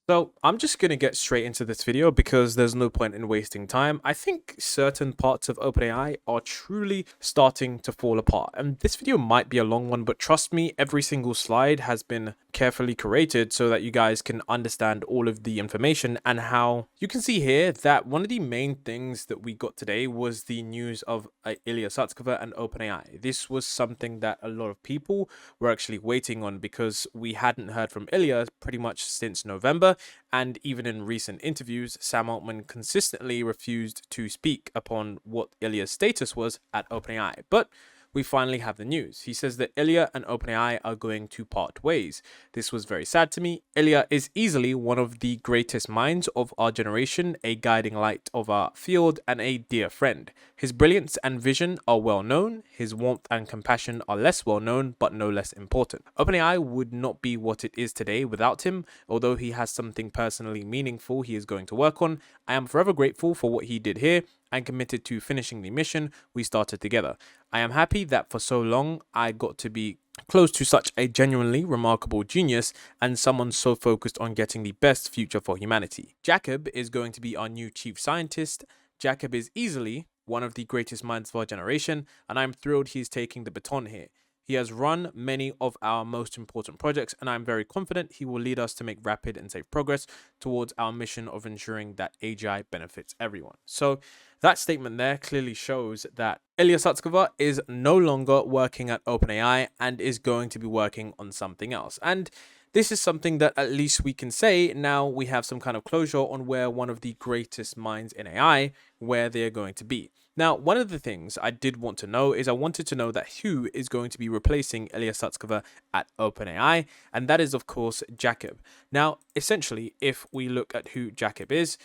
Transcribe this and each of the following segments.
So I'm just going to get straight into this video because there's no point in wasting time. I think certain parts of OpenAI are truly starting to fall apart. And this video might be a long one, but trust me, every single slide has been carefully curated so that you guys can understand all of the information and how you can see here that one of the main things that we got today was the news of Ilya Sutskever and OpenAI. This was something that a lot of people were actually waiting on because we hadn't heard from Ilya pretty much since November. And even in recent interviews, Sam Altman consistently refused to speak upon what Ilya's status was at OpenAI. But we finally have the news. He says that Ilya and OpenAI are going to part ways. This was very sad to me. Ilya is easily one of the greatest minds of our generation, a guiding light of our field, and a dear friend. His brilliance and vision are well known. His warmth and compassion are less well known, but no less important. OpenAI would not be what it is today without him. Although he has something personally meaningful he is going to work on, I am forever grateful for what he did here and committed to finishing the mission we started together. I am happy that for so long I got to be close to such a genuinely remarkable genius and someone so focused on getting the best future for humanity. Jacob is going to be our new chief scientist. Jacob is easily one of the greatest minds of our generation, and I'm thrilled he's taking the baton here. He has run many of our most important projects, and I'm very confident he will lead us to make rapid and safe progress towards our mission of ensuring that AGI benefits everyone. So that statement there clearly shows that Ilya Sutskever is no longer working at OpenAI and is going to be working on something else. And this is something that at least we can say now we have some kind of closure on where one of the greatest minds in AI, where they're going to be. Now, one of the things I did want to know is I wanted to know that who is going to be replacing Ilya Sutskever at OpenAI, and that is, of course, Jacob. Now, essentially, if we look at who Jacob is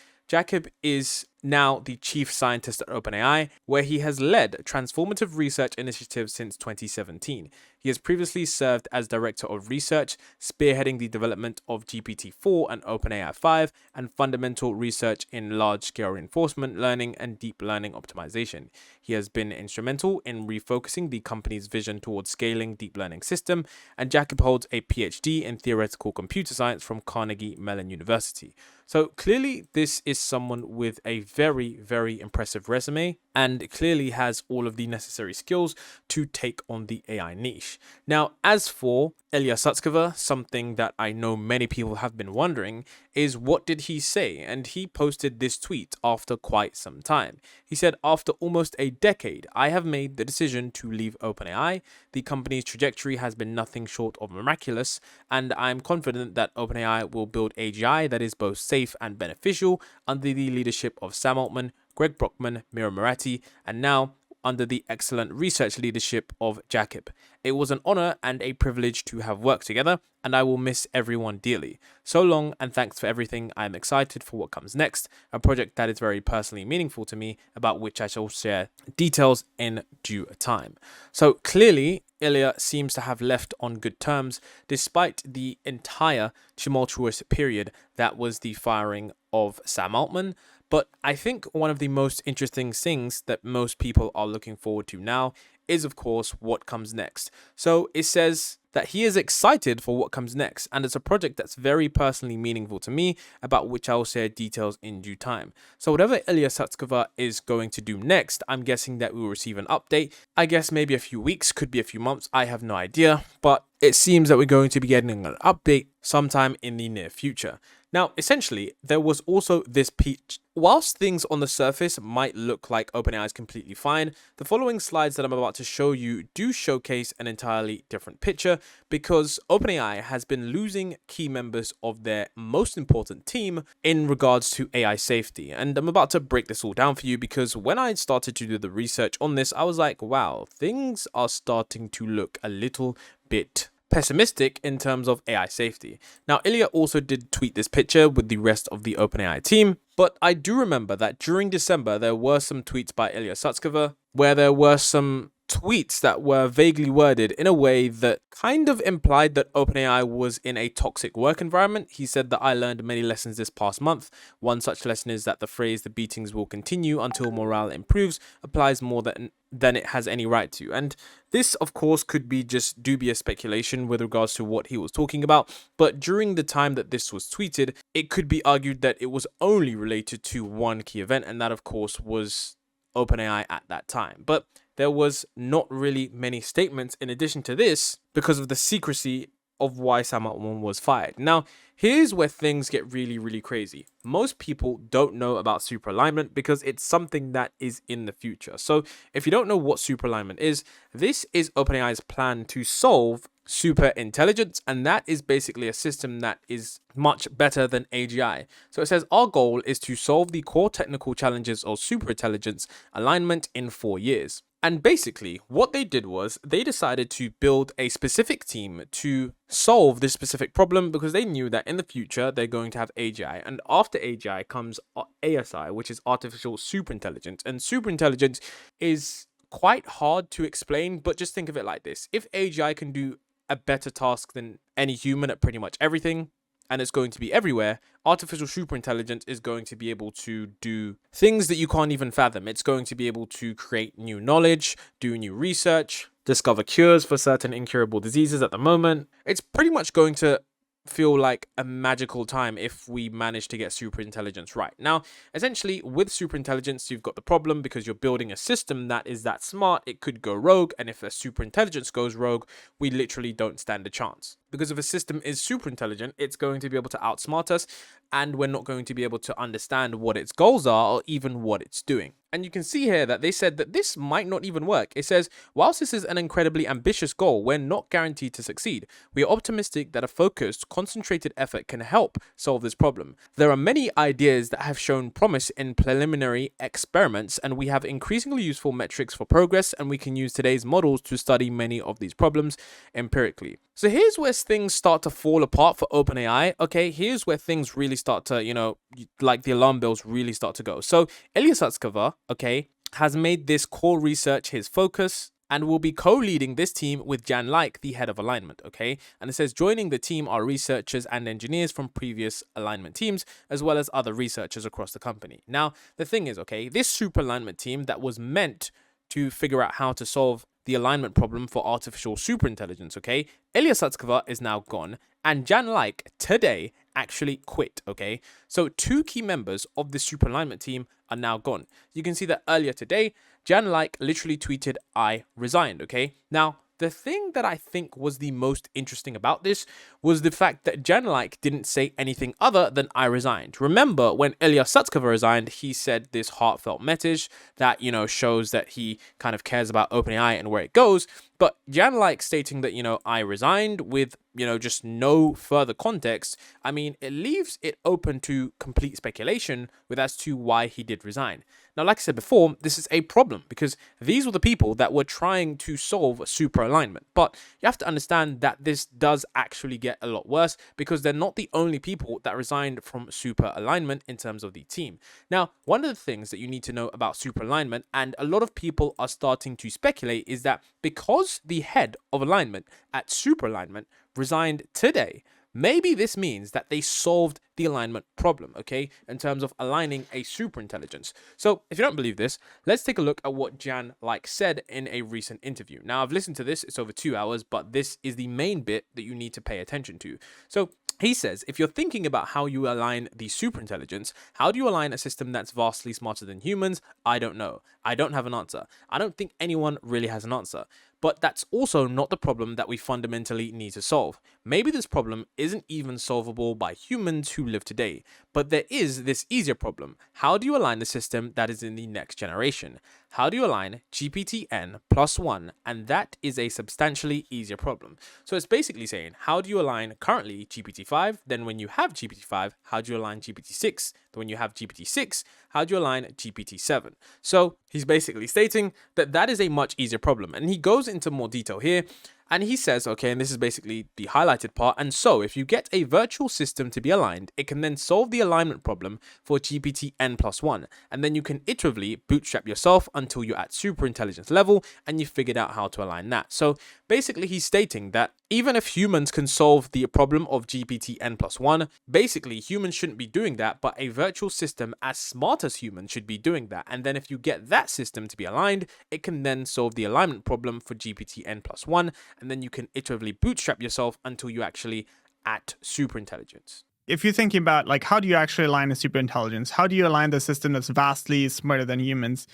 now the chief scientist at OpenAI, where he has led transformative research initiatives since 2017. He has previously served as director of research, spearheading the development of GPT-4 and OpenAI 5, and fundamental research in large-scale reinforcement learning and deep learning optimization. He has been instrumental in refocusing the company's vision towards scaling deep learning system, and Jacob holds a PhD in theoretical computer science from Carnegie Mellon University. So clearly, this is someone with a very, very impressive resume and clearly has all of the necessary skills to take on the AI niche. Now, as for Ilya Sutskever, something that I know many people have been wondering is what did he say? And he posted this tweet after quite some time. He said, "After almost a decade, I have made the decision to leave OpenAI. The company's trajectory has been nothing short of miraculous, and I'm confident that OpenAI will build AGI that is both safe and beneficial under the leadership of Sam Altman, Greg Brockman, Mira Murati, and now under the excellent research leadership of Jacob. It was an honor and a privilege to have worked together, and I will miss everyone dearly. So long, and thanks for everything. I am excited for what comes next, a project that is very personally meaningful to me, about which I shall share details in due time." So clearly, Ilya seems to have left on good terms, despite the entire tumultuous period that was the firing of Sam Altman. But I think one of the most interesting things that most people are looking forward to now is, of course, what comes next. So it says that he is excited for what comes next, and it's a project that's very personally meaningful to me, about which I will share details in due time. So whatever Ilya Sutskever is going to do next, I'm guessing that we will receive an update. I guess maybe a few weeks, could be a few months, I have no idea, but it seems that we're going to be getting an update sometime in the near future. Now, essentially, there was also this pitch. Whilst things on the surface might look like OpenAI is completely fine, the following slides that I'm about to show you do showcase an entirely different picture, because OpenAI has been losing key members of their most important team in regards to AI safety. And I'm about to break this all down for you because when I started to do the research on this, I was like, wow, things are starting to look a little bit pessimistic in terms of AI safety. Now, Ilya also did tweet this picture with the rest of the OpenAI team, but I do remember that during December, there were some tweets by Ilya Sutskever where there were some tweets that were vaguely worded in a way that kind of implied that OpenAI was in a toxic work environment. He said that I learned many lessons this past month. One such lesson is that the phrase "the beatings will continue until morale improves" applies more than it has any right to. And this, of course, could be just dubious speculation with regards to what he was talking about. But during the time that this was tweeted, it could be argued that it was only related to one key event, and that, of course, was OpenAI at that time. But there was not really many statements in addition to this because of the secrecy of why Sam Altman was fired. Now, here's where things get really, really crazy. Most people don't know about super alignment because it's something that is in the future. So if you don't know what super alignment is, this is OpenAI's plan to solve Superintelligence, and that is basically a system that is much better than AGI. So it says our goal is to solve the core technical challenges of superintelligence alignment in 4 years. And basically, what they did was they decided to build a specific team to solve this specific problem because they knew that in the future they're going to have AGI. And after AGI comes ASI, which is artificial superintelligence. And superintelligence is quite hard to explain, but just think of it like this. If AGI can do a better task than any human at pretty much everything, and it's going to be everywhere, artificial superintelligence is going to be able to do things that you can't even fathom. It's going to be able to create new knowledge, do new research, discover cures for certain incurable diseases at the moment. It's pretty much going to feel like a magical time if we manage to get superintelligence right. Now, essentially, with superintelligence, you've got the problem because you're building a system that is that smart, it could go rogue, and if a superintelligence goes rogue, we literally don't stand a chance. Because if a system is super intelligent, it's going to be able to outsmart us, and we're not going to be able to understand what its goals are or even what it's doing. And you can see here that they said that this might not even work. It says, whilst this is an incredibly ambitious goal, we're not guaranteed to succeed. We are optimistic that a focused, concentrated effort can help solve this problem. There are many ideas that have shown promise in preliminary experiments, and we have increasingly useful metrics for progress, and we can use today's models to study many of these problems empirically. So here's where things start to fall apart for OpenAI. Okay, here's where things really start to, like the alarm bells really start to go. So Ilya Sutskever, okay, has made this core research his focus and will be co-leading this team with Jan Like, the head of alignment, okay? And it says joining the team are researchers and engineers from previous alignment teams, as well as other researchers across the company. Now, the thing is, okay, this super alignment team that was meant to figure out how to solve the alignment problem for artificial superintelligence, okay? Ilya Sutskever is now gone, and Jan Like today actually quit, okay? So 2 key members of the super alignment team are now gone. You can see that earlier today, Jan Like literally tweeted, "I resigned," okay? Now, the thing that I think was the most interesting about this was the fact that Jan Like didn't say anything other than "I resigned." Remember, when Ilya Sutskever resigned, he said this heartfelt message that, shows that he kind of cares about OpenAI and where it goes. But Jan Like stating that, "I resigned" with, just no further context, I mean, it leaves it open to complete speculation with as to why he did resign. Now, like I said before, this is a problem because these were the people that were trying to solve super alignment. But you have to understand that this does actually get a lot worse because they're not the only people that resigned from super alignment in terms of the team. Now, one of the things that you need to know about super alignment, and a lot of people are starting to speculate, is that because the head of alignment at super alignment resigned today, maybe this means that they solved the alignment problem, okay, in terms of aligning a superintelligence. So if you don't believe this, let's take a look at what Jan Like said in a recent interview. Now, I've listened to this, it's over 2 hours, but this is the main bit that you need to pay attention to. So he says, if you're thinking about how you align the superintelligence, how do you align a system that's vastly smarter than humans? I don't know. I don't have an answer. I don't think anyone really has an answer. But that's also not the problem that we fundamentally need to solve. Maybe this problem isn't even solvable by humans who live today, but there is this easier problem. How do you align the system that is in the next generation? How do you align GPT-N plus 1? And that is a substantially easier problem. So it's basically saying, how do you align currently GPT-5? Then when you have GPT-5, how do you align GPT-6? Then when you have GPT-6, how do you align GPT-7? So he's basically stating that that is a much easier problem. And he goes into more detail here. And he says, okay, and this is basically the highlighted part. And so if you get a virtual system to be aligned, it can then solve the alignment problem for GPT N+1. And then you can iteratively bootstrap yourself until you're at superintelligence level and you figured out how to align that. So basically he's stating that even if humans can solve the problem of GPT N+1, basically humans shouldn't be doing that, but a virtual system as smart as humans should be doing that. And then if you get that system to be aligned, it can then solve the alignment problem for GPT N+1. And then you can iteratively bootstrap yourself until you actually at superintelligence. If you're thinking about like, how do you actually align a superintelligence? How do you align the system that's vastly smarter than humans?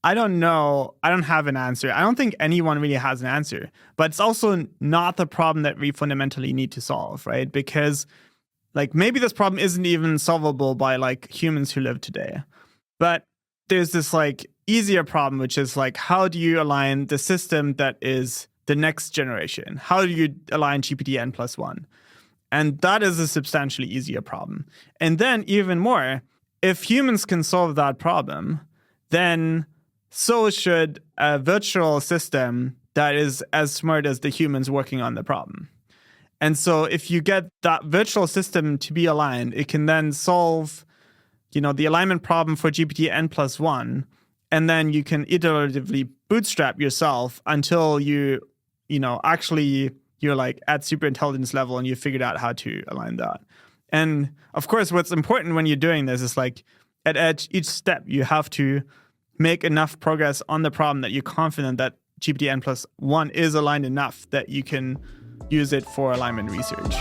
I don't know. I don't have an answer. I don't think anyone really has an answer. But it's also not the problem that we fundamentally need to solve, right? Because like maybe this problem isn't even solvable by like humans who live today. But there's this like easier problem, which is like, how do you align the system that is the next generation? How do you align GPT N+1? And that is a substantially easier problem. And then even more, if humans can solve that problem, then so should a virtual system that is as smart as the humans working on the problem. And so if you get that virtual system to be aligned, it can then solve, the alignment problem for GPT N+1, and then you can iteratively bootstrap yourself until you're like at superintelligence level and you figured out how to align that. And of course, what's important when you're doing this is like at each step, you have to make enough progress on the problem that you're confident that GPT N+1 is aligned enough that you can use it for alignment research.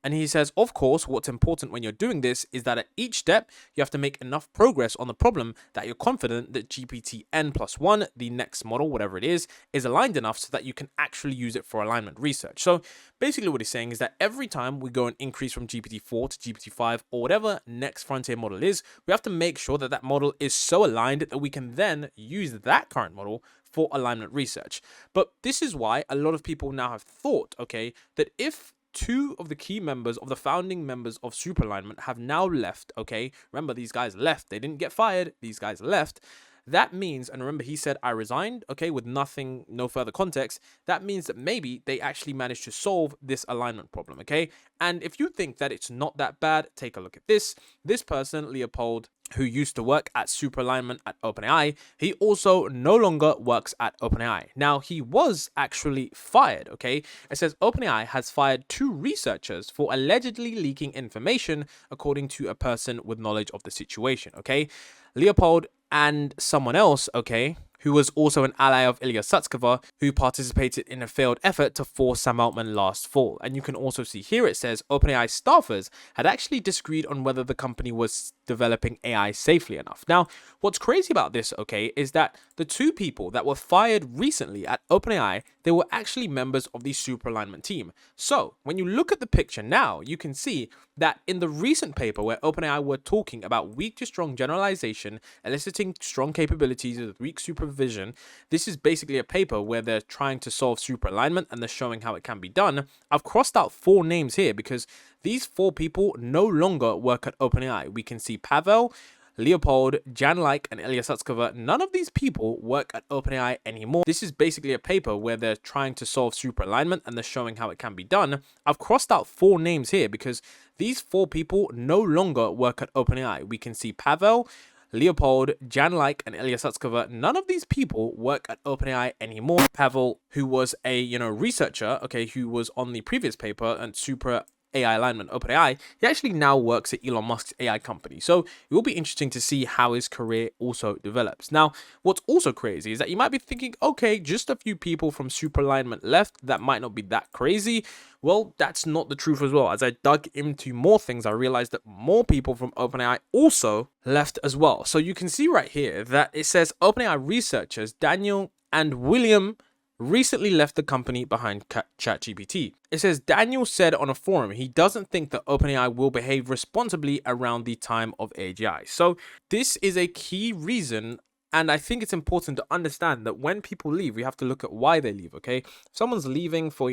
And he says, of course, what's important when you're doing this is that at each step, you have to make enough progress on the problem that you're confident that GPT N+1, the next model, whatever it is aligned enough so that you can actually use it for alignment research. So basically what he's saying is that every time we go and increase from GPT-4 to GPT-5 or whatever next frontier model is, we have to make sure that that model is so aligned that we can then use that current model for alignment research. But this is why a lot of people now have thought, okay, that if two of the key members of the founding members of Superalignment have now left, okay? Remember, these guys left. They didn't get fired. These guys left. That means, and remember, he said, I resigned, okay, with no further context. That means that maybe they actually managed to solve this alignment problem, okay? And if you think that it's not that bad, take a look at this. This person, Leopold, who used to work at Superalignment at OpenAI, he also no longer works at OpenAI. Now, he was actually fired, okay? It says OpenAI has fired 2 researchers for allegedly leaking information, according to a person with knowledge of the situation, okay? Leopold and someone else, okay, who was also an ally of Ilya Sutskever, who participated in a failed effort to force Sam Altman last fall. And you can also see here it says OpenAI staffers had actually disagreed on whether the company was developing AI safely enough. Now, what's crazy about this, okay, is that the 2 people that were fired recently at OpenAI, they were actually members of the Superalignment team. So, when you look at the picture now, you can see that in the recent paper where OpenAI were talking about weak to strong generalization, eliciting strong capabilities with weak supervision, this is basically a paper where they're trying to solve superalignment and they're showing how it can be done. I've crossed out 4 names here because these 4 people no longer work at OpenAI. We can see Pavel, Leopold, Jan Like, and Ilya Sutskever. None of these people work at OpenAI anymore. This is basically a paper where they're trying to solve superalignment and they're showing how it can be done. I've crossed out 4 names here because these 4 people no longer work at OpenAI. We can see Pavel, Leopold, Jan Like, and Ilya Sutskever. None of these people work at OpenAI anymore. Pavel, who was a researcher, okay, who was on the previous paper and Super AI alignment, OpenAI, he actually now works at Elon Musk's AI company. So it will be interesting to see how his career also develops. Now, what's also crazy is that you might be thinking, okay, just a few people from Superalignment left. That might not be that crazy. Well, that's not the truth as well. As I dug into more things, I realized that more people from OpenAI also left as well. So you can see right here that it says OpenAI researchers Daniel and William recently left the company behind ChatGPT. It says Daniel said on a forum he doesn't think that OpenAI will behave responsibly around the time of AGI. So this is a key reason And I think it's important to understand that when people leave, we have to look at why they leave, okay? If someone's leaving for,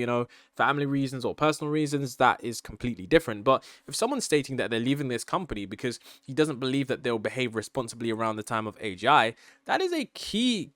family reasons or personal reasons, that is completely different. But if someone's stating that they're leaving this company because he doesn't believe that they'll behave responsibly around the time of AGI, that is a key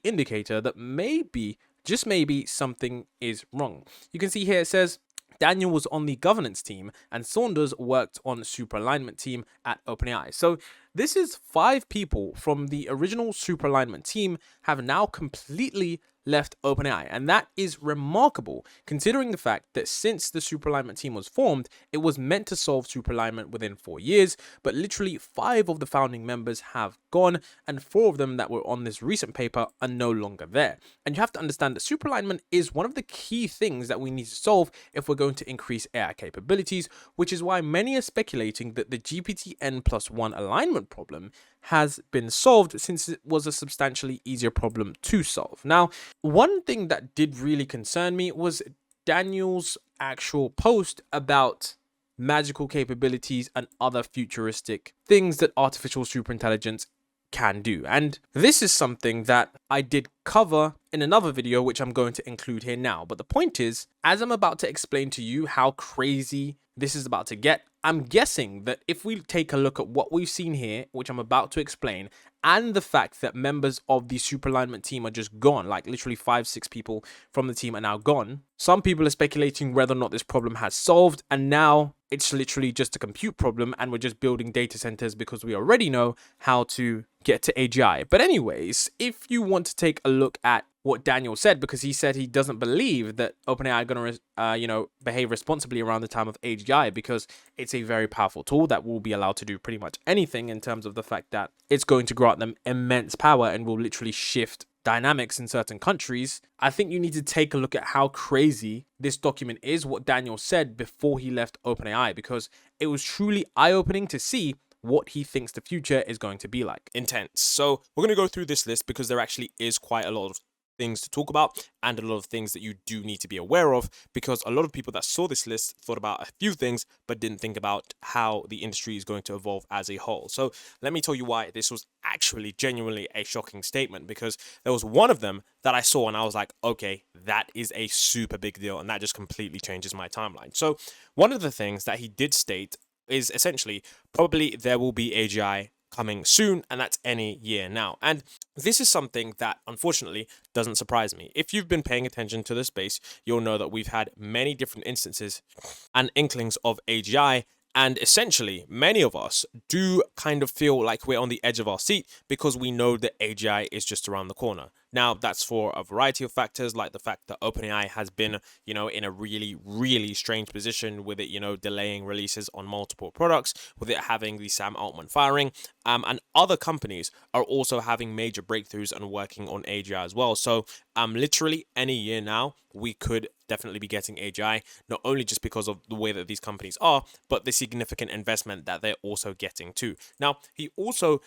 indicator that maybe, just maybe, something is wrong. You can see here it says, Daniel was on the governance team and Saunders worked on the super alignment team at OpenAI. So this is 5 people from the original super alignment team have now completely left OpenAI, and that is remarkable considering the fact that since the super alignment team was formed, it was meant to solve super alignment within 4 years, but literally 5 of the founding members have gone, and 4 of them that were on this recent paper are no longer there. And you have to understand that super alignment is one of the key things that we need to solve if we're going to increase AI capabilities, which is why many are speculating that the GPT-N+1 alignment problem has been solved since it was a substantially easier problem to solve. Now, one thing that did really concern me was Daniel's actual post about magical capabilities and other futuristic things that artificial superintelligence can do. And this is something that I did cover in another video, which I'm going to include here now. But the point is, as I'm about to explain to you how crazy this is about to get, I'm guessing that if we take a look at what we've seen here, which I'm about to explain, and the fact that members of the super alignment team are just gone, like literally 5-6 people from the team are now gone, some people are speculating whether or not this problem has solved, and now it's literally just a compute problem and we're just building data centers because we already know how to get to AGI. But anyways, if you want to take a look at what Daniel said, because he said he doesn't believe that OpenAI are going to, behave responsibly around the time of AGI because it's a very powerful tool that will be allowed to do pretty much anything in terms of the fact that it's going to grant them immense power and will literally shift dynamics in certain countries. I think you need to take a look at how crazy this document is, what Daniel said before he left OpenAI, because it was truly eye-opening to see what he thinks the future is going to be like. Intense. So we're going to go through this list because there actually is quite a lot of things to talk about and a lot of things that you do need to be aware of, because a lot of people that saw this list thought about a few things but didn't think about how the industry is going to evolve as a whole. So let me tell you why this was actually genuinely a shocking statement, because there was one of them that I saw and I was like, okay, that is a super big deal, and that just completely changes my timeline. So one of the things that he did state is essentially probably there will be AGI coming soon, and that's any year now. And this is something that unfortunately doesn't surprise me. If you've been paying attention to the space, you'll know that we've had many different instances and inklings of AGI, and essentially many of us do kind of feel like we're on the edge of our seat because we know that AGI is just around the corner. Now, that's for a variety of factors, like the fact that OpenAI has been, in a really strange position with it, delaying releases on multiple products, with it having the Sam Altman firing, and other companies are also having major breakthroughs and working on AGI as well. So, literally any year now, we could definitely be getting AGI, not only just because of the way that these companies are, but the significant investment that they're also getting too. Now, he also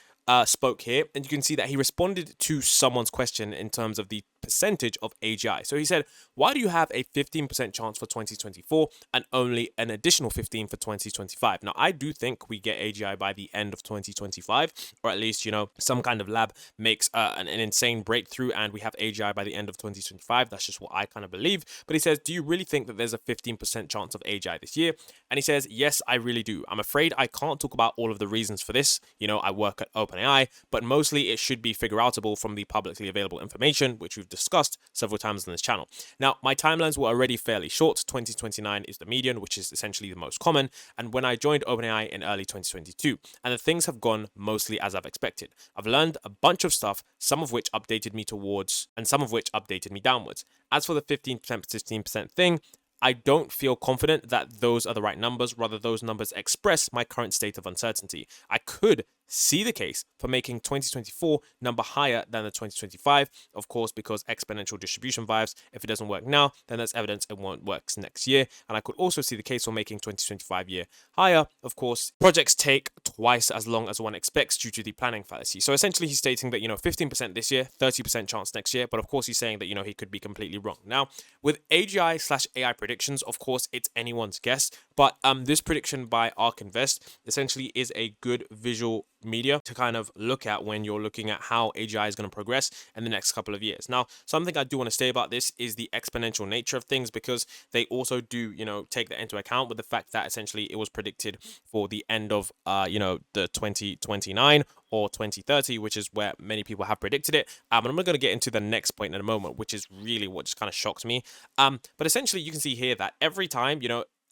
spoke here, and you can see that he responded to someone's question in terms of the percentage of AGI. So he said, why do you have a 15% chance for 2024 and only an additional 15 for 2025? Now, I do think we get AGI by the end of 2025, or at least, some kind of lab makes an insane breakthrough and we have AGI by the end of 2025. That's just what I kind of believe. But he says, do you really think that there's a 15% chance of AGI this year? And he says, yes, I really do. I'm afraid I can't talk about all of the reasons for this. I work at OpenAI, but mostly it should be figure outable from the publicly available information, which we've discussed several times on this channel. Now, my timelines were already fairly short. 2029 is the median, which is essentially the most common. And when I joined OpenAI in early 2022, and the things have gone mostly as I've expected. I've learned a bunch of stuff, some of which updated me towards, and some of which updated me downwards. As for the 15%, 15% thing, I don't feel confident that those are the right numbers. Rather, those numbers express my current state of uncertainty. I could see the case for making 2024 number higher than the 2025, of course, because exponential distribution vibes. If it doesn't work now, then that's evidence it won't work next year. And I could also see the case for making 2025 year higher. Of course, projects take twice as long as one expects due to the planning fallacy. So essentially, he's stating that, 15% this year, 30% chance next year. But of course, he's saying that, he could be completely wrong. Now, with AGI/AI predictions, of course, it's anyone's guess. But this prediction by ARK Invest essentially is a good visual media to kind of look at when you're looking at how AGI is going to progress in the next couple of years. Now, something I do want to say about this is the exponential nature of things, because they also do, take that into account with the fact that essentially it was predicted for the end of, the 2029 or 2030, which is where many people have predicted it. And I'm going to get into the next point in a moment, which is really what just kind of shocked me. But essentially, you can see here that every time,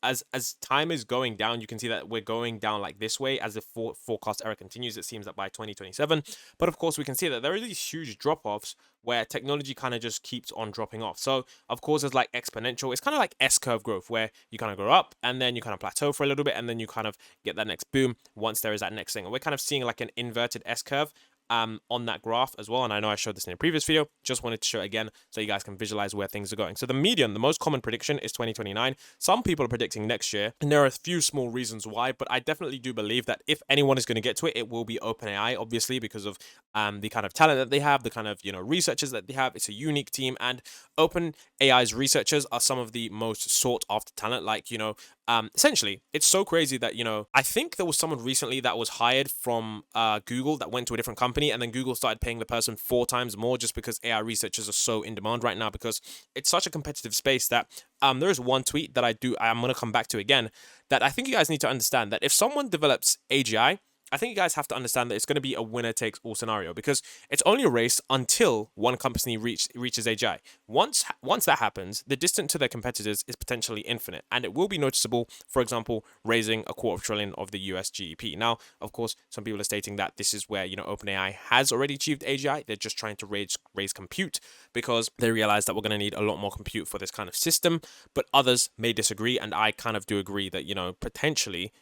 as time is going down, you can see that we're going down like this way as the forecast era continues. It seems that by 2027, but of course we can see that there are these huge drop-offs where technology kind of just keeps on dropping off. So of course there's like exponential, it's kind of like S-curve growth, where you kind of grow up and then you kind of plateau for a little bit and then you kind of get that next boom once there is that next thing. And we're kind of seeing like an inverted S-curve on that graph as well. And I know I showed this in a previous video, just wanted to show it again so you guys can visualize where things are going. So the median, the most common prediction is 2029. Some people are predicting next year, and there are a few small reasons why, but I definitely do believe that if anyone is going to get to it, it will be OpenAI, obviously, because of the kind of talent that they have, the kind of, researchers that they have. It's a unique team, and OpenAI's researchers are some of the most sought after talent. Like, essentially, it's so crazy that, I think there was someone recently that was hired from Google that went to a different company, and then Google started paying the person 4 times more just because AI researchers are so in demand right now, because it's such a competitive space that there is one tweet that I'm going to come back to again, that I think you guys need to understand that if someone develops AGI, I think you guys have to understand that it's going to be a winner takes all scenario, because it's only a race until one company reaches AGI. Once that happens, the distance to their competitors is potentially infinite, and it will be noticeable, for example, raising $250 billion of the US GDP. Now, of course, some people are stating that this is where, OpenAI has already achieved AGI. They're just trying to raise compute because they realize that we're going to need a lot more compute for this kind of system, but others may disagree, and I kind of do agree that, potentially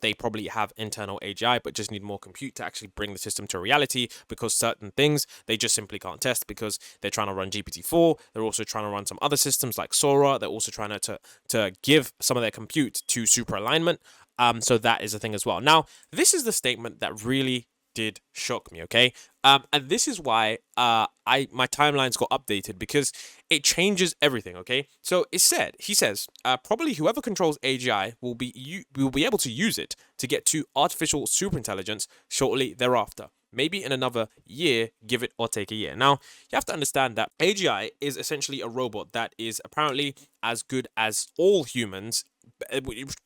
they probably have internal AGI, but just need more compute to actually bring the system to reality, because certain things they just simply can't test because they're trying to run GPT-4. They're also trying to run some other systems like Sora. They're also trying to give some of their compute to super alignment. So that is a thing as well. Now, this is the statement that really did shock me, okay? And this is why my timelines got updated, because it changes everything, okay? So he says, probably whoever controls AGI will be able to use it to get to artificial superintelligence shortly thereafter. Maybe in another year, give it or take a year. Now, you have to understand that AGI is essentially a robot that is apparently as good as all humans,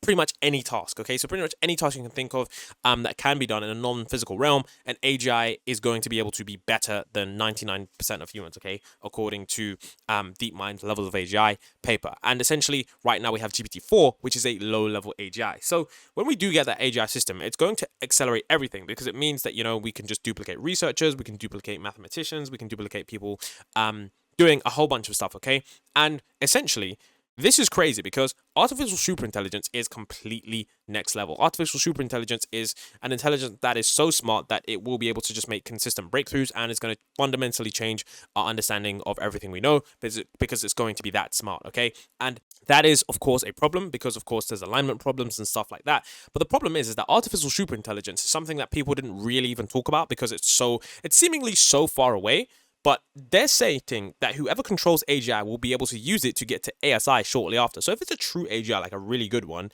pretty much any task, okay? So pretty much any task you can think of that can be done in a non-physical realm, and AGI is going to be able to be better than 99% of humans, okay? According to DeepMind's Levels of AGI paper. And essentially, right now we have GPT-4, which is a low-level AGI. So when we do get that AGI system, it's going to accelerate everything, because it means that, we can just duplicate researchers, we can duplicate mathematicians, we can duplicate people doing a whole bunch of stuff, okay? And essentially, this is crazy, because artificial superintelligence is completely next level. Artificial superintelligence is an intelligence that is so smart that it will be able to just make consistent breakthroughs, and it's going to fundamentally change our understanding of everything we know, because it's going to be that smart, okay? And that is, of course, a problem, because, of course, there's alignment problems and stuff like that. But the problem is that artificial superintelligence is something that people didn't really even talk about, because it's seemingly so far away. But they're saying that whoever controls AGI will be able to use it to get to ASI shortly after. So if it's a true AGI, like a really good one,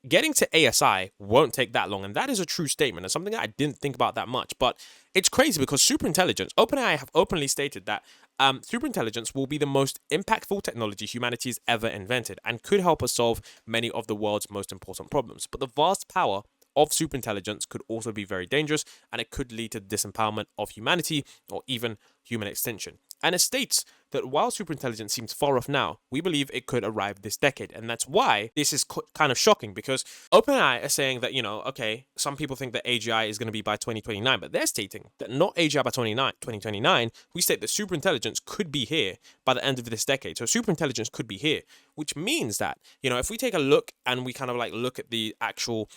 getting to ASI won't take that long. And that is a true statement, and something that I didn't think about that much. But it's crazy, because superintelligence, OpenAI have openly stated that superintelligence will be the most impactful technology humanity has ever invented, and could help us solve many of the world's most important problems. But the vast power of superintelligence could also be very dangerous, and it could lead to the disempowerment of humanity, or even human extinction. And it states that while superintelligence seems far off now, we believe it could arrive this decade. And that's why this is kind of shocking, because OpenAI are saying that, okay, some people think that AGI is going to be by 2029, but they're stating that not AGI by 2029. We state that superintelligence could be here by the end of this decade. So superintelligence could be here, which means that, if we take a look and we kind of like look at the actual,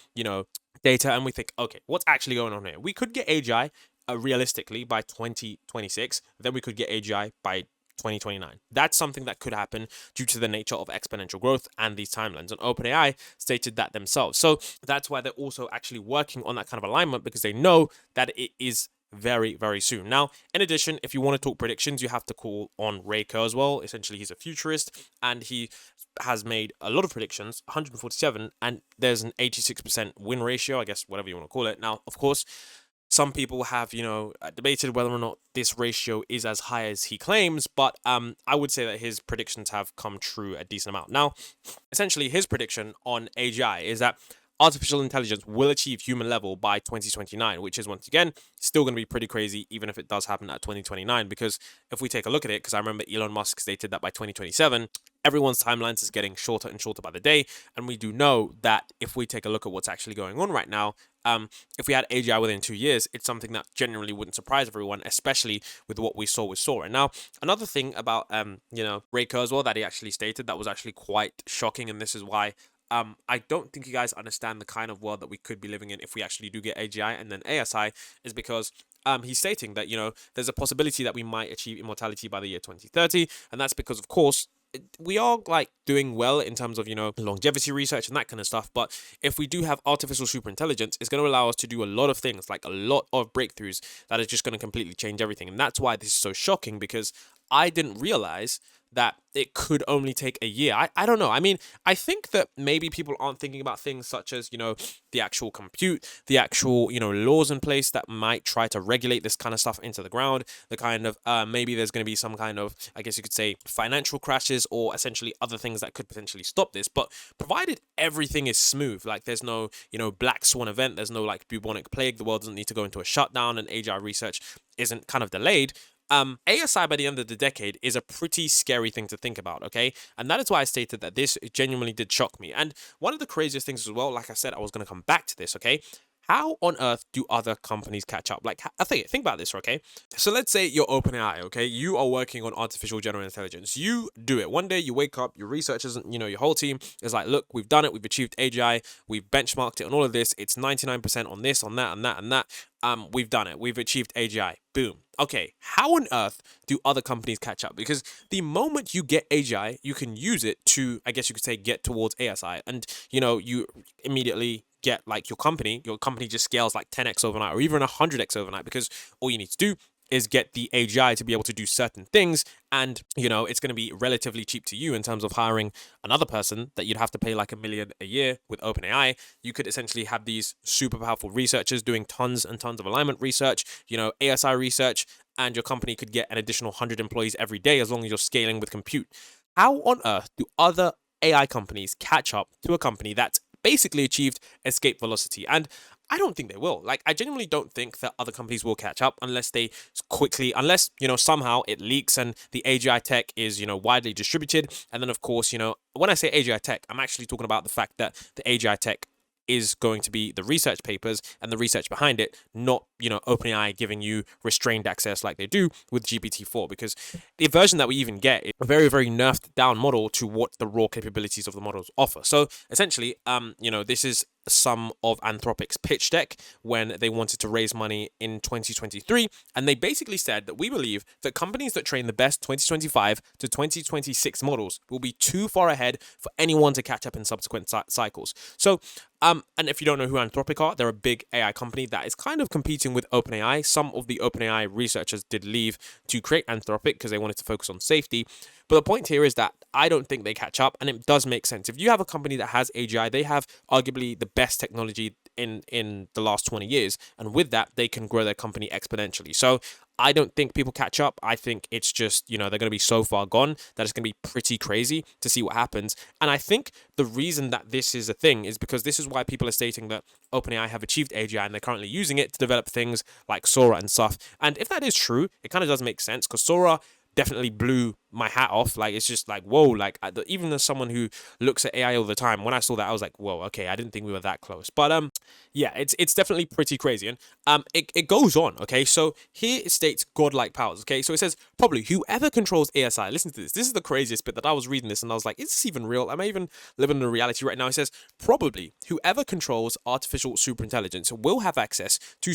data, and we think, okay, what's actually going on here? We could get AGI realistically by 2026, then we could get AGI by 2029. That's something that could happen due to the nature of exponential growth and these timelines. And OpenAI stated that themselves. So that's why they're also actually working on that kind of alignment, because they know that it is very, very soon. Now, in addition, if you want to talk predictions, you have to call on Ray Kurzweil. Essentially, he's a futurist, and he has made a lot of predictions, 147, and there's an 86% win ratio, I guess, whatever you want to call it. Now, of course, some people have, debated whether or not this ratio is as high as he claims, but I would say that his predictions have come true a decent amount. Now, essentially, his prediction on AGI is that artificial intelligence will achieve human level by 2029, which is, once again, still going to be pretty crazy, even if it does happen at 2029. Because if we take a look at it, because I remember Elon Musk stated that by 2027, everyone's timelines is getting shorter and shorter by the day. And we do know that if we take a look at what's actually going on right now, if we had AGI within 2 years, it's something that generally wouldn't surprise everyone, especially with what we saw with Sora. Now, another thing about, Ray Kurzweil that he actually stated that was actually quite shocking, and this is why I don't think you guys understand the kind of world that we could be living in if we actually do get AGI and then ASI, is because he's stating that, there's a possibility that we might achieve immortality by the year 2030, and that's because, of course, we are doing well in terms of longevity research and that kind of stuff. But if we do have artificial superintelligence, it's going to allow us to do a lot of things, like a lot of breakthroughs that is just going to completely change everything. And that's why this is so shocking, because I didn't realize that it could only take a year. I don't know. I mean, I think that maybe people aren't thinking about things such as, the actual compute, the actual, laws in place that might try to regulate this kind of stuff into the ground, the kind of, maybe there's going to be some kind of, I guess you could say, financial crashes or essentially other things that could potentially stop this. But provided everything is smooth, there's no, black swan event, there's no bubonic plague, the world doesn't need to go into a shutdown, and AGI research isn't kind of delayed, ASI by the end of the decade is a pretty scary thing to think about, okay? And that is why I stated that this genuinely did shock me. And one of the craziest things as well, like I said, I was going to come back to this, okay? How on earth do other companies catch up? I think about this, okay? So let's say you're OpenAI, okay? You are working on artificial general intelligence. You do it. One day you wake up, your researchers, your whole team is like, look, we've done it. We've achieved AGI. We've benchmarked it on all of this. It's 99% on this, on that, and that, and that. We've done it. We've achieved AGI. Boom. Okay, how on earth do other companies catch up? Because the moment you get AGI, you can use it to, I guess you could say, get towards ASI. And, you immediately get your company just scales 10x overnight or even 100x overnight, because all you need to do is get the AGI to be able to do certain things, and it's going to be relatively cheap to you in terms of hiring another person that you'd have to pay $1 million a year. With OpenAI, you could essentially have these super powerful researchers doing tons and tons of alignment research, ASI research, and your company could get an additional 100 employees every day as long as you're scaling with compute. How on earth do other AI companies catch up to a company that's basically achieved escape velocity? And I don't think they will. I genuinely don't think that other companies will catch up unless they quickly, somehow it leaks and the AGI tech is, widely distributed. And then, of course, when I say AGI tech, I'm actually talking about the fact that the AGI tech is going to be the research papers and the research behind it, not, OpenAI giving you restrained access like they do with GPT-4, because the version that we even get is a very, very nerfed down model to what the raw capabilities of the models offer. So essentially, this is some of Anthropic's pitch deck when they wanted to raise money in 2023, and they basically said that we believe that companies that train the best 2025 to 2026 models will be too far ahead for anyone to catch up in subsequent cycles. So and if you don't know who Anthropic are, they're a big AI company that is kind of competing with OpenAI. Some of the OpenAI researchers did leave to create Anthropic because they wanted to focus on safety. But the point here is that I don't think they catch up, and it does make sense. If you have a company that has AGI, they have arguably the best technology in the last 20 years, and with that, they can grow their company exponentially. So I don't think people catch up. I think it's just, they're going to be so far gone that it's going to be pretty crazy to see what happens. And I think the reason that this is a thing is because this is why people are stating that OpenAI have achieved AGI and they're currently using it to develop things like Sora and stuff. And if that is true, it kind of does make sense, because Sora definitely blew my hat off. It's just whoa, even as someone who looks at AI all the time, when I saw that, I was like, whoa, okay, I didn't think we were that close. But yeah, it's definitely pretty crazy. And it goes on, okay? So here it states godlike powers, okay? So it says, probably whoever controls ASI, listen to this. This is the craziest bit that I was reading this and I was like, is this even real? Am I even living in a reality right now? It says, probably whoever controls artificial superintelligence will have access to a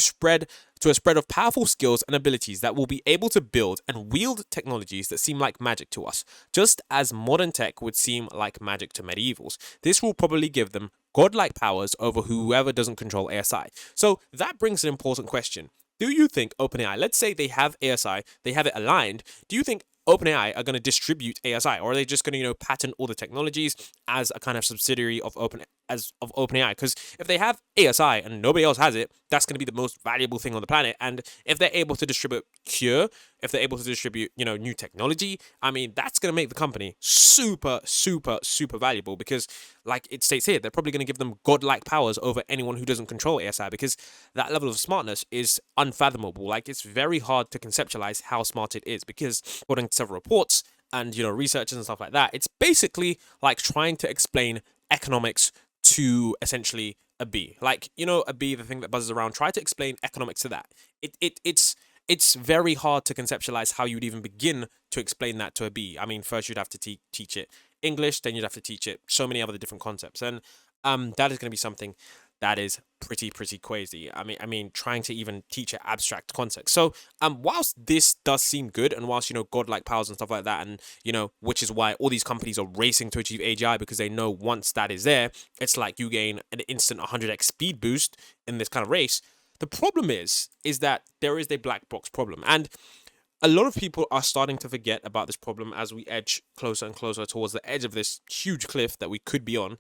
spread of powerful skills and abilities that will be able to build and wield technologies that seem like magic to us, just as modern tech would seem like magic to medievals. This will probably give them godlike powers over whoever doesn't control ASI. So that brings an important question. Do you think OpenAI, let's say they have ASI, they have it aligned, do you think OpenAI are going to distribute ASI, or are they just going to, patent all the technologies as a kind of subsidiary of OpenAI? Because if they have ASI and nobody else has it, that's going to be the most valuable thing on the planet. And if they're able to distribute Cure, if they're able to distribute, new technology, I mean, that's going to make the company super, super, super valuable, because like it states here, they're probably going to give them godlike powers over anyone who doesn't control ASI, because that level of smartness is unfathomable. Like, it's very hard to conceptualize how smart it is, because according to several reports and, researchers and stuff like that, it's basically like trying to explain economics to essentially a bee. Like, a bee, the thing that buzzes around, try to explain economics to that. It's very hard to conceptualize how you'd even begin to explain that to a bee. I mean, first you'd have to teach it English, then you'd have to teach it so many other different concepts, and that is going to be something that is pretty crazy. I mean, trying to even teach it abstract concepts. So, whilst this does seem good, and whilst godlike powers and stuff like that, and which is why all these companies are racing to achieve AGI, because they know once that is there, it's like you gain an instant 100x speed boost in this kind of race. The problem is that there is a black box problem, and a lot of people are starting to forget about this problem as we edge closer and closer towards the edge of this huge cliff that we could be on.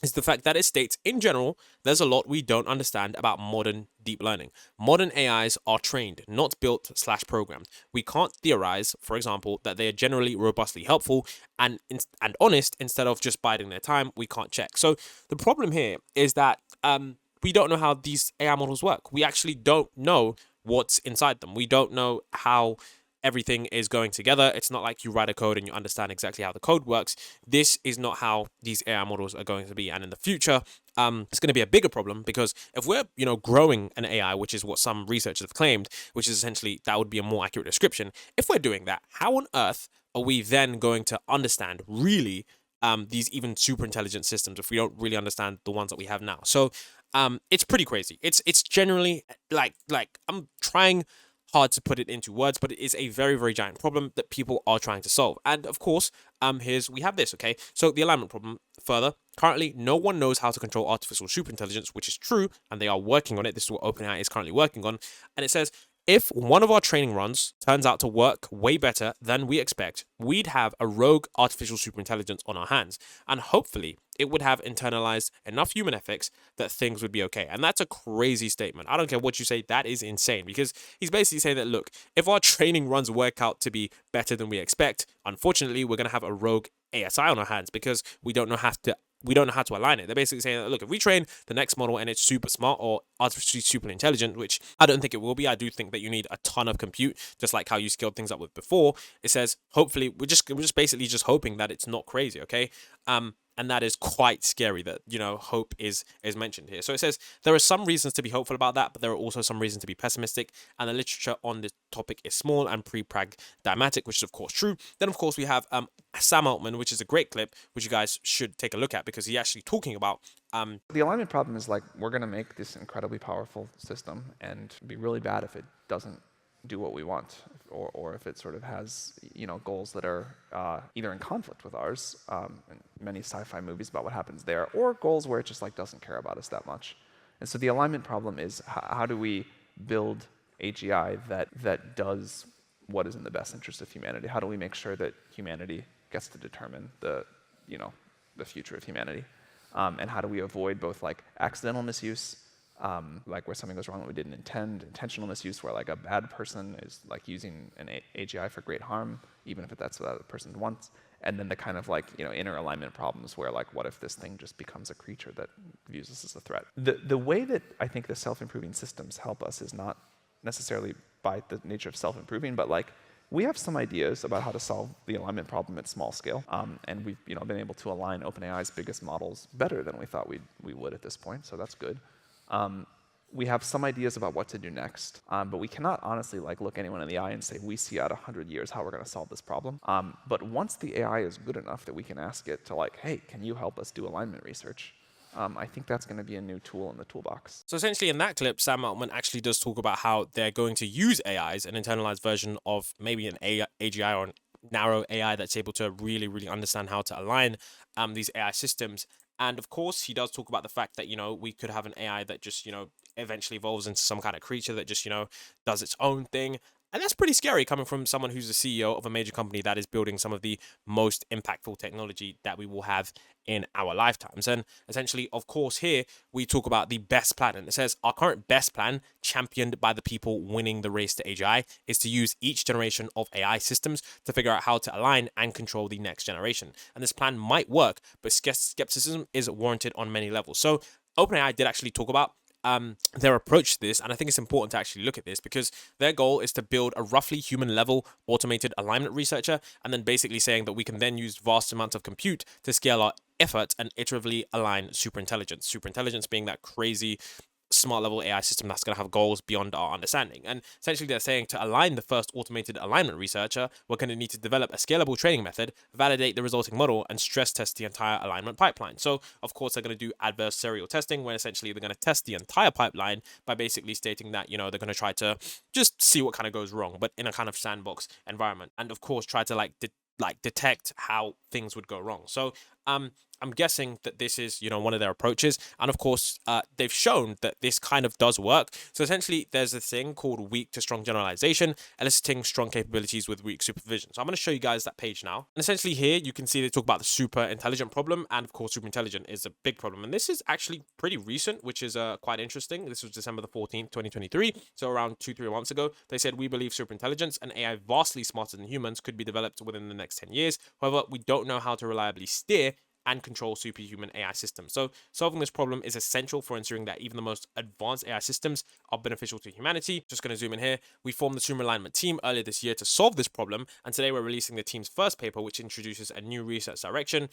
Is the fact that it states, in general, there's a lot we don't understand about modern deep learning. Modern AIs are trained, not built / programmed. We can't theorize, for example, that they are generally robustly helpful and honest instead of just biding their time. We can't check. So the problem here is that we don't know how these AI models work. We actually don't know what's inside them. We don't know how everything is going together. It's not like you write a code and you understand exactly how the code works. This is not how these AI models are going to be. And in the future, it's going to be a bigger problem, because if we're, growing an AI, which is what some researchers have claimed, which is essentially, that would be a more accurate description. If we're doing that, how on earth are we then going to understand really these even super intelligent systems if we don't really understand the ones that we have now? So it's pretty crazy. It's generally like I'm trying hard to put it into words, but it is a very, very giant problem that people are trying to solve. And of course, we have this, okay? So the alignment problem further. Currently, no one knows how to control artificial superintelligence, which is true, and they are working on it. This is what OpenAI is currently working on. And it says, if one of our training runs turns out to work way better than we expect, we'd have a rogue artificial superintelligence on our hands. And hopefully, it would have internalized enough human ethics that things would be okay. And that's a crazy statement. I don't care what you say, that is insane, because he's basically saying that, look, if our training runs work out to be better than we expect, unfortunately, we're going to have a rogue ASI on our hands, because we don't know how to align it. They're basically saying that, look, if we train the next model and it's super smart or artificially super intelligent, which I don't think it will be, I do think that you need a ton of compute, just like how you scaled things up with before. It says, hopefully, we're just basically just hoping that it's not crazy, okay? And that is quite scary that, hope is mentioned here. So it says there are some reasons to be hopeful about that, but there are also some reasons to be pessimistic. And the literature on this topic is small and pre-pragmatic, which is of course true. Then of course we have Sam Altman, which is a great clip, which you guys should take a look at, because he's actually talking about The alignment problem is like, we're going to make this incredibly powerful system, and it'd be really bad if it doesn't do what we want, or if it sort of has goals that are either in conflict with ours, and many sci-fi movies about what happens there, or goals where it just like doesn't care about us that much. And so the alignment problem is, how do we build AGI that does what is in the best interest of humanity? How do we make sure that humanity gets to determine the future of humanity? And how do we avoid both like accidental misuse, like where something goes wrong that we didn't intend, intentional misuse where like a bad person is like using an AGI for great harm, even if that's what the person wants, and then the kind of like inner alignment problems where like, what if this thing just becomes a creature that views us as a threat? The way that I think the self-improving systems help us is not necessarily by the nature of self-improving, but like, we have some ideas about how to solve the alignment problem at small scale, and we've been able to align OpenAI's biggest models better than we thought we would at this point, so that's good. We have some ideas about what to do next, but we cannot honestly like look anyone in the eye and say, we see out 100 years how we're going to solve this problem. But once the AI is good enough that we can ask it to like, hey, can you help us do alignment research? I think that's going to be a new tool in the toolbox. So essentially in that clip, Sam Altman actually does talk about how they're going to use AIs, an internalized version of maybe an AGI or a narrow AI that's able to really, really understand how to align these AI systems And of course, he does talk about the fact that, we could have an AI that just, eventually evolves into some kind of creature that just, does its own thing. And that's pretty scary coming from someone who's the CEO of a major company that is building some of the most impactful technology that we will have in our lifetimes. And essentially, of course, here we talk about the best plan. And it says our current best plan, championed by the people winning the race to AGI, is to use each generation of AI systems to figure out how to align and control the next generation. And this plan might work, but skepticism is warranted on many levels. So OpenAI did actually talk about their approach to this, and I think it's important to actually look at this because their goal is to build a roughly human level automated alignment researcher, and then basically saying that we can then use vast amounts of compute to scale our efforts and iteratively align superintelligence. Superintelligence being that crazy smart level AI system that's going to have goals beyond our understanding. And essentially they're saying to align the first automated alignment researcher, we're going to need to develop a scalable training method, validate the resulting model, and stress test the entire alignment pipeline. So of course they're going to do adversarial testing, where essentially they're going to test the entire pipeline by basically stating that, they're going to try to just see what kind of goes wrong, but in a kind of sandbox environment. And of course try to detect how things would go wrong. So I'm guessing that this is, one of their approaches. And of course, they've shown that this kind of does work. So essentially, there's a thing called weak to strong generalization, eliciting strong capabilities with weak supervision. So I'm going to show you guys that page now. And essentially here, you can see they talk about the super intelligent problem. And of course, super intelligent is a big problem. And this is actually pretty recent, which is quite interesting. This was December the 14th, 2023. So around 2-3 months ago, they said, we believe superintelligence, an AI vastly smarter than humans, could be developed within the next 10 years. However, we don't know how to reliably steer and control superhuman AI systems. So solving this problem is essential for ensuring that even the most advanced AI systems are beneficial to humanity. Just going to zoom in here. We formed the Super Alignment team earlier this year to solve this problem, and today we're releasing the team's first paper, which introduces a new research direction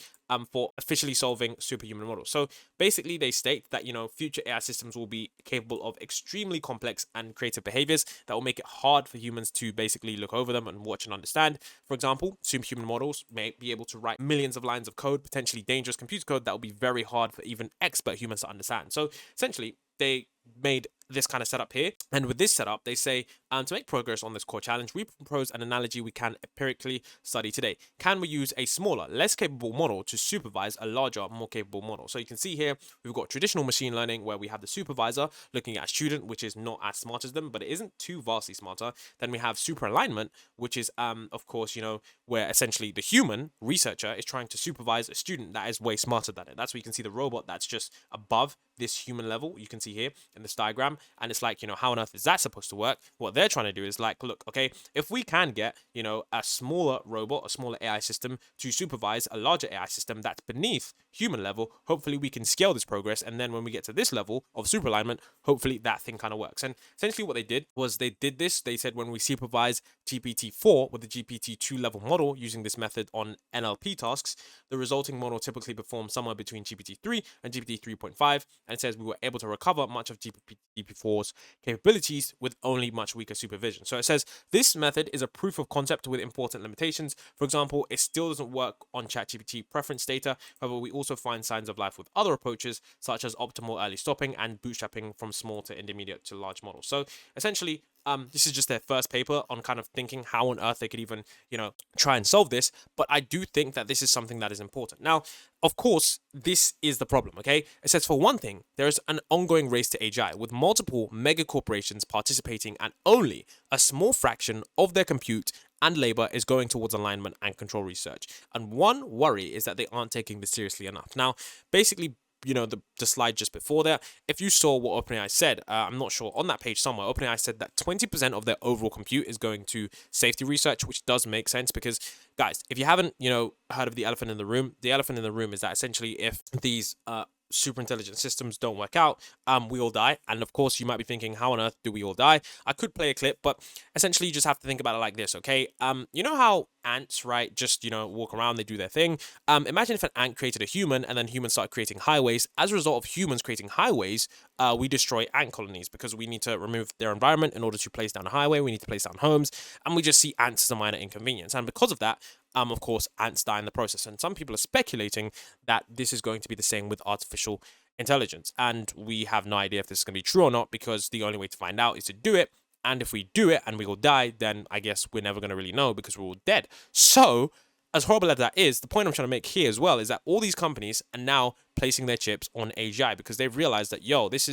for officially solving superhuman models. So basically, they state that, future AI systems will be capable of extremely complex and creative behaviors that will make it hard for humans to basically look over them and watch and understand. For example, superhuman models may be able to write millions of lines of code, potentially dangerous computer code that will be very hard for even expert humans to understand. So essentially, they made this kind of setup here. And with this setup, they say, to make progress on this core challenge, we propose an analogy we can empirically study today. Can we use a smaller, less capable model to supervise a larger, more capable model? So you can see here, we've got traditional machine learning where we have the supervisor looking at a student, which is not as smart as them, but it isn't too vastly smarter. Then we have super alignment, which is, of course, where essentially the human researcher is trying to supervise a student that is way smarter than it. That's where you can see the robot that's just above this human level. You can see here in this diagram, and it's like, how on earth is that supposed to work? What they're trying to do is like, look, okay, if we can get, a smaller robot, a smaller AI system to supervise a larger AI system that's beneath human level, hopefully we can scale this progress. And then when we get to this level of super alignment, hopefully that thing kind of works. And essentially what they did was they said, when we supervise GPT-4 with the GPT-2 level model using this method on NLP tasks, the resulting model typically performs somewhere between GPT-3 and GPT-3.5. And it says we were able to recover much of GPT-4's capabilities with only much weaker supervision. So it says this method is a proof of concept with important limitations. For example, it still doesn't work on ChatGPT preference data. However, we also find signs of life with other approaches, such as optimal early stopping and bootstrapping from small to intermediate to large models. So essentially, this is just their first paper on kind of thinking how on earth they could even, try and solve this. But I do think that this is something that is important. Now, of course, this is the problem, okay? It says, for one thing, there is an ongoing race to AGI with multiple mega corporations participating, and only a small fraction of their compute and labor is going towards alignment and control research. And one worry is that they aren't taking this seriously enough. Now, basically, the slide just before that, if you saw what OpenAI said, I'm not sure, on that page somewhere, OpenAI said that 20% of their overall compute is going to safety research, which does make sense because, guys, if you haven't, heard of the elephant in the room is that essentially if these super intelligent systems don't work out, we all die. And of course, you might be thinking, how on earth do we all die? I could play a clip, but essentially you just have to think about it like this, okay? You know how ants, right, just, walk around, they do their thing. Imagine if an ant created a human and then humans start creating highways. As a result of humans creating highways, we destroy ant colonies because we need to remove their environment in order to place down a highway. We need to place down homes, and we just see ants as a minor inconvenience. And because of that, of course, ants die in the process. And some people are speculating that this is going to be the same with artificial intelligence. And we have no idea if this is going to be true or not, because the only way to find out is to do it. And if we do it and we all die, then I guess we're never going to really know because we're all dead. So as horrible as that is, the point I'm trying to make here as well is that all these companies are now placing their chips on AGI because they've realized that, yo, this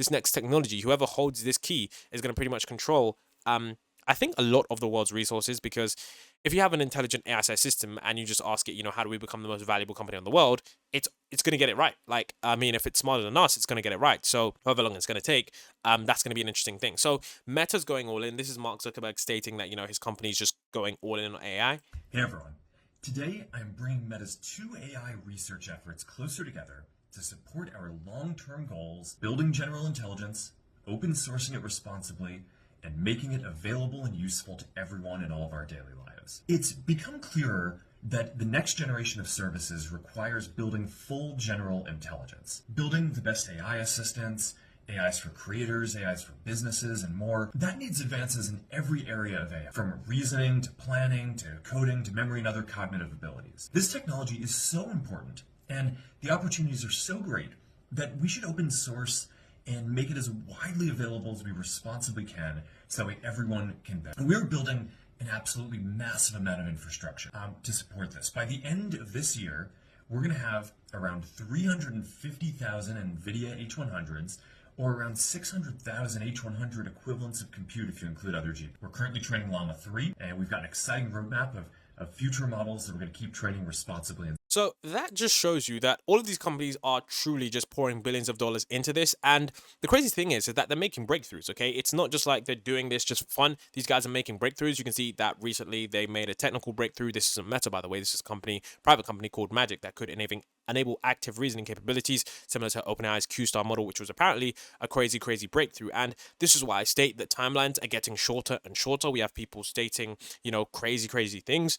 next technology. Whoever holds this key is going to pretty much control, I think, a lot of the world's resources. Because if you have an intelligent AI system and you just ask it, how do we become the most valuable company in the world, it's going to get it right. Like, I mean, if it's smarter than us, it's going to get it right. So however long it's going to take, that's going to be an interesting thing. So Meta's going all in. This is Mark Zuckerberg stating that, his company's just going all in on AI. Hey everyone. Today I'm bringing Meta's two AI research efforts closer together to support our long-term goals, building general intelligence, open sourcing it responsibly, and making it available and useful to everyone in all of our daily lives. It's become clearer that the next generation of services requires building full general intelligence. Building the best AI assistants, AIs for creators, AIs for businesses, and more. That needs advances in every area of AI, from reasoning to planning to coding to memory and other cognitive abilities. This technology is so important, and the opportunities are so great that we should open source and make it as widely available as we responsibly can, so that way everyone can benefit. We're building an absolutely massive amount of infrastructure to support this. By the end of this year, we're going to have around 350,000 NVIDIA H100s, or around 600,000 H100 equivalents of compute if you include other GPUs. We're currently training Llama 3, and we've got an exciting roadmap of future models that we're going to keep training responsibly. So that just shows you that all of these companies are truly just pouring billions of dollars into this. And the crazy thing is that they're making breakthroughs, okay? It's not just like they're doing this just for fun. These guys are making breakthroughs. You can see that recently they made a technical breakthrough. This isn't Meta, by the way. This is a private company called Magic that could enable active reasoning capabilities similar to OpenAI's Q-star model, which was apparently a crazy breakthrough. And this is why I state that timelines are getting shorter and shorter. We have people stating, crazy things,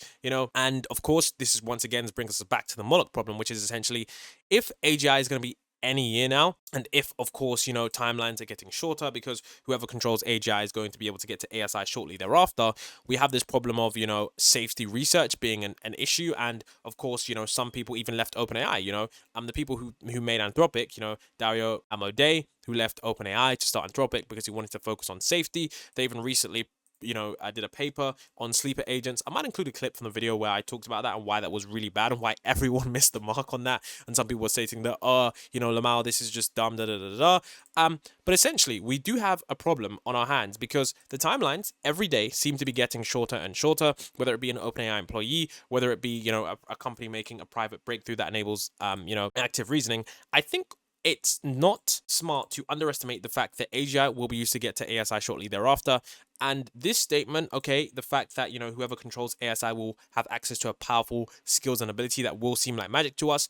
and of course, this is once again brings us back to the Moloch problem, which is essentially if AGI is going to be any year now, and if of course timelines are getting shorter because whoever controls AGI is going to be able to get to ASI shortly thereafter, we have this problem of safety research being an issue. And of course some people even left OpenAI. The people who made Anthropic, Dario Amodei, who left OpenAI to start Anthropic because he wanted to focus on safety. They even recently I did a paper on sleeper agents. I might include a clip from the video where I talked about that and why that was really bad and why everyone missed the mark on that. And some people were stating that, Lamau, this is just dumb, but essentially, we do have a problem on our hands because the timelines every day seem to be getting shorter and shorter, whether it be an OpenAI employee, whether it be, a company making a private breakthrough that enables, active reasoning. I think it's not smart to underestimate the fact that AGI will be used to get to ASI shortly thereafter. And this statement, okay, the fact that, whoever controls ASI will have access to a powerful skills and ability that will seem like magic to us,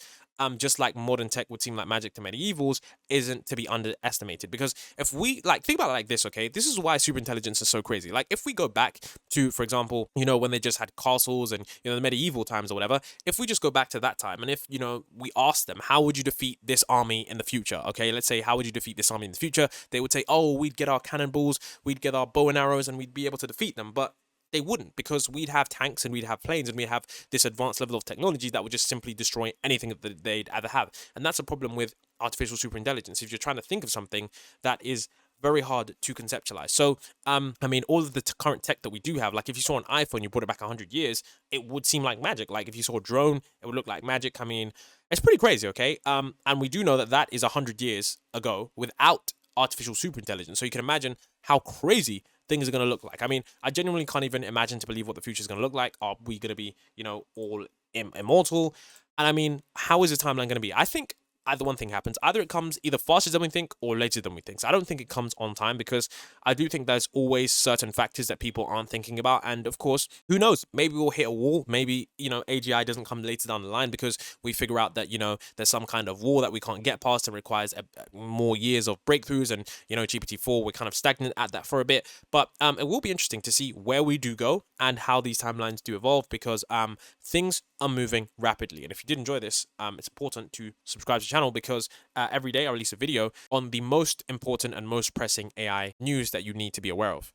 just like modern tech would seem like magic to medievals, isn't to be underestimated. Because if we, think about it like this, okay, this is why superintelligence is so crazy. Like, if we go back to, for example, when they just had castles and, the medieval times or whatever, if we just go back to that time and if, we ask them, how would you defeat this army in the future? Okay, let's say, how would you defeat this army in the future? They would say, oh, we'd get our cannonballs, we'd get our bow and arrows, and we'd be able to defeat them. But they wouldn't, because we'd have tanks and we'd have planes and we'd have this advanced level of technology that would just simply destroy anything that they'd ever have. And that's a problem with artificial superintelligence. If you're trying to think of something that is very hard to conceptualize. So, all of the current tech that we do have, like if you saw an iPhone, you brought it back 100 years, it would seem like magic. Like if you saw a drone, it would look like magic. It's pretty crazy, okay? And we do know that that is 100 years ago without artificial superintelligence. So you can imagine how crazy things are going to look like. I genuinely can't even imagine to believe what the future is going to look like. Are we going to be, all immortal? And how is the timeline going to be? I think either one thing happens. Either it comes either faster than we think or later than we think. So I don't think it comes on time because I do think there's always certain factors that people aren't thinking about. And of course, who knows? Maybe we'll hit a wall. Maybe, AGI doesn't come later down the line because we figure out that, there's some kind of wall that we can't get past and requires more years of breakthroughs. And, GPT-4, we're kind of stagnant at that for a bit. But it will be interesting to see where we do go and how these timelines do evolve because things are moving rapidly. And if you did enjoy this, it's important to subscribe to the channel because every day I release a video on the most important and most pressing AI news that you need to be aware of.